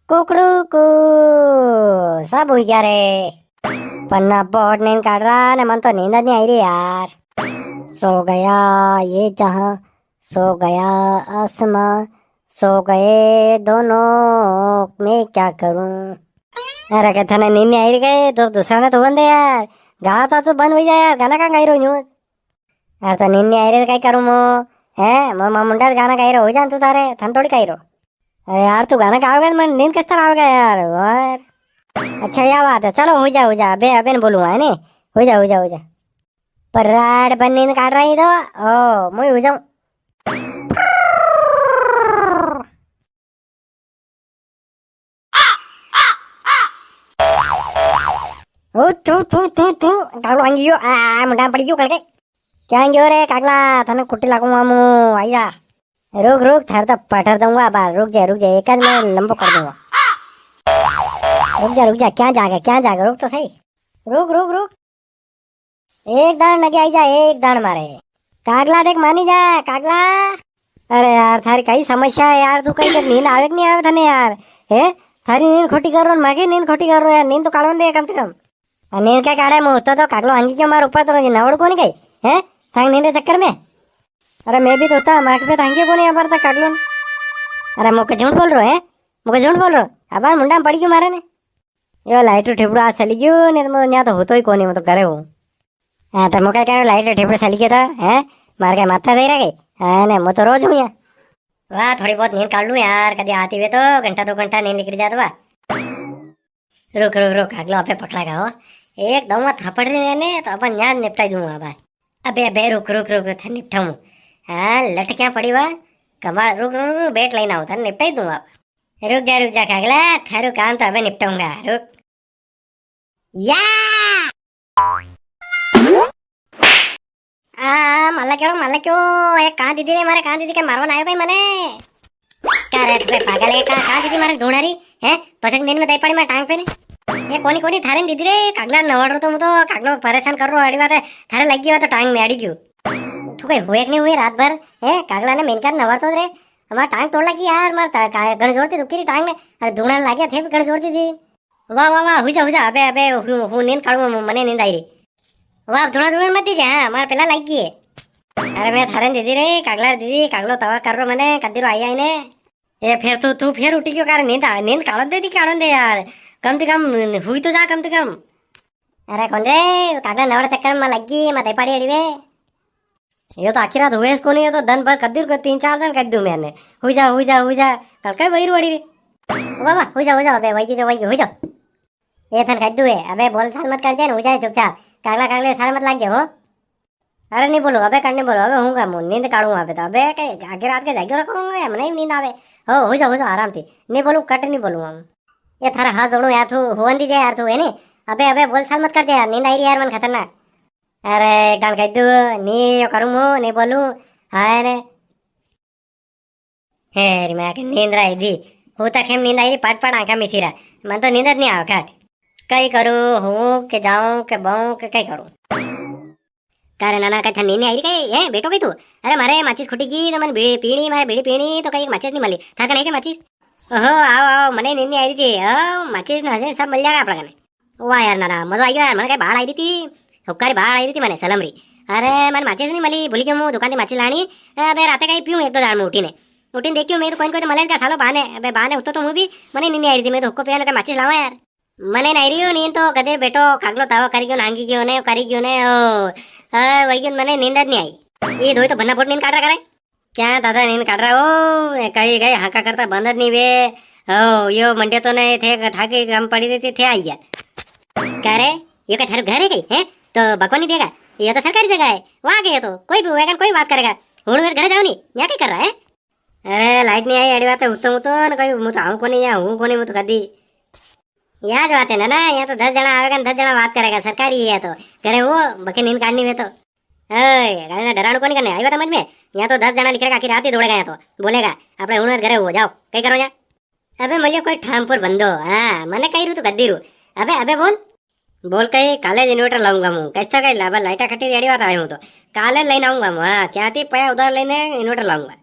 कुकड़ू को सब हुई क्या रे। पन्ना बहुत नींद काट रहा ने मन तो नींद नहीं आई रही यार। सो गया ये जहां, सो गया आसमां, सो गए दोनों, मैं क्या करूं। अरे कहता ने नींद नहीं आई रही गए तो दूसरा ने तो बंद है यार। गा था तो बंद हो जाए यार, गाना कहाँ गाई रहो न्यूज। अरे तो नींद नहीं आई रही कहीं करूं मो है मो मुंडा गाना गाई रहो हो जान तू तारे थन थोड़ी गाई रहो। अरे यार तू गाना गाओगे मैं नींद किस तरह आओगे यार। अच्छा क्या बात है, चलो हो जा अबे अबे ने बोलूंगा है नी। हो जा पर राड बन नींद काट रही तो ओ मुझे हो जाऊं। ओ तू कागलो आंगियो आ मुंडा पड़ी क्यों करके क्या आंगियो रे कागला थाने कुट्टी लागू मामू आई जा। रुक थर तो पठर दूंगा बार रुक जा एक आध मैं लंबो कर दूंगा। रुक जा क्या जाएगा रुक तो सही। रुक एक दान लगे आई जा एक दान मारे कागला देख मानी जा कागला। अरे यार थारी कई समस्या है यार, तू कहीं नींद आवे कि नहीं आवे थाने यार है। थारी नींद खोटी कर रहा मगे नींद खोटी कर रहा यार, नींद तो काढ़ो दे कम से कम। नींद क्या काढ़े मुँह तो कागलो अंगी क्यों मार ऊपर तो नवड़ को नहीं गई है थांग नींद चक्कर में। अरे मैं भी तो होता माँ पे थांगे को नहीं अबर तक कागलो। अरे मुझे झूठ बोल रहे है मुझे झूठ बोल रहे अब मुंडा में पड़ी क्यों मारे ने। यो लाइट ठेपड़ो आज चली गयो नहीं तो यहाँ तो होतो ही को नहीं, मैं तो करे हूँ। हाँ तो मुझे क्या लाइट ठेपड़ो चली गया था है मार के माथा दे रहा गई है ने मैं तो रोज हूँ यहाँ। वाह थोड़ी बहुत नींद काट लूँ यार, कभी आती हुए तो घंटा 2 घंटा नींद निकल जाता वाह। रुक अगलो अपे पकड़ा गया हो एक दम थपड़ रही ने तो अपन यहाँ निपटाई दूंगा अब। अबे रुक था निपटाऊँ। हाँ लट क्या पड़ी वाह कमाल रुक बेट लेना होता निपटाई दूंगा। रुक जा कागला थारू काम तो अबे निपटाऊंगा रुक। या मला क्यों एक कहाँ दीदी रे मारे कहाँ दीदी के मारवन आयो भाई मने। क्या रे तू पागल है कहाँ दीदी मारे ढूंढा रही है पसंद दिन में दई पड़ी मैं टांग पे ने। ये कोनी थारे दीदी रे कागला नवड़ रो तो मुझे कागलो परेशान कर रो अड़ी बात है थारे लग गई हो तो टांग में अड़ी क्यों। तू कहीं हुए कि नहीं हुए रात भर है कागला ने मेन कर नवड़ तो रे हमारा टांग तोड़ लगी यार मार गड़ जोड़ती दुखी टांग में अरे ढूंढने लग गया थे गड़ जोड़ती थी। वाह हो जा अबे हूँ नींद काढ़ू मने नींद आई रही। वाह धुना मत दीजिए हाँ हमारा पहला लाइक है। अरे मैं थारे दीदी रे कागला दीदी कागलो तवा कर रो मैंने कद्दी रो आई ने। ये फिर तू फिर उठी क्यों कर नींद काढ़ो दे यार कम से कम हुई तो जा कम से कम। अरे कौन रे कागला नवड़ चक्कर में लगी मैं दई पड़ी अड़ी वे। ये तो आखिर रात हुए इसको नहीं है तो दिन भर कद्दी को 3-4 दिन कर दूं मैंने। हो जा कल का वही रोड़ी रे। वाह हो जा अबे वही हो जा ये थन कर दूए अबे बोल साल मत कर जाए हो जाए चुपचाप कागले सारे मत लग गए हो। अरे नहीं बोलो अबे करने बोलो अबे हूँगा मुँह नींद काढ़ूंगा अबे तो अबे आगे रात के जागे रखूंगा नहीं नींद आवे हो जा आराम थी नहीं बोलूँ कट नहीं बोलूँ हम। ये थारा हाथ जोड़ू यार तू हो दीजिए यार तू है नी अबे बोल साल मत कर जाए नींद आई रही यार मन खतरनाक। अरे गान कह दू नहीं करूँ नहीं बोलूँ हाय रे हे मैं नींद रही दी होता खेम नींद आई रही पट आंखा मिसी रहा मन तो नींद नहीं आओ काट कई करूँ हूँ के जाऊँ के बहुँ के कई करूँ। करे नाना कहीं नींद नहीं आई रही है बेटो कहीं तू। अरे मारे माचिस खुटी की तो मन पीणी मारे बीड़ी पीणी तो कहीं माचिस नहीं मिली था नहीं के माचिस। ओहो आओ मने नींद नहीं आई रही थी माचिस ना सब मिल जाएगा अपना कने। वाह यार नाना मजा आई यार मैंने कहीं बाढ़ आई रही थी हुक्कारी बाढ़ आई रही थी मैंने सलमरी। अरे मैंने माचिस नहीं मिली भूल क्यों मुँह दुकान से माचिस लानी अबे रात कहीं पीऊँ एक 2 दाड़ में उठी देखी मैं तो कोई तो मले का सालो बहाने अबे बहाने उतो तो मुँह भी मने नींद नहीं आई रही थी मैं तो हुक्को पिया माचिस लावा यार मने नहीं रही हूँ नींद तो कदे बेटो कागलो तावा करी क्यों नांगी क्यों ने करी क्यों ने ओ वही क्यों मने नींद नहीं आई। ये धोई तो भन्ना फोट नींद काट रहा करे क्या दादा नींद काट रहा हो कहीं गए हाका करता बंद नहीं वे ओ यो मंडे तो नहीं थे था कि कम पड़ी रही थे आई क्या रे ये क्या थारे घर है कहीं है तो बकवानी देगा ये तो सरकारी जगह है वहाँ गए तो कोई भी होगा कोई बात करेगा हूँ मेरे घर जाओ नहीं यहाँ क्या कर रहा है। अरे लाइट नहीं आई अड़ी बात है उत्तम तो कोई मुँह तो आऊँ को नहीं यहाँ हूँ को नहीं मुँह तो कदी याद बात है ना यहाँ तो 10 जना आवेगा 10 जना बात करेगा सरकारी है तो करे वो बके नींद काटनी है तो डराणु को नहीं करने आई बात समझ में यहाँ तो 10 जना लिखेगा आखिर रात ही दौड़ेगा यहाँ तो बोलेगा अपने हूँ घरे हो जाओ कहीं करो जा। अबे मुझे कोई ठामपुर बंदो हाँ मैंने कही रू तो गद्दी रू अबे बोल कहीं काले इन्वर्टर लाऊंगा मुँह कैसा कहीं लाभ लाइटा खट्टी रेडी बात आया हूँ तो काले लेने आऊंगा हाँ क्या थी पया उधर लेने इन्वर्टर लाऊंगा।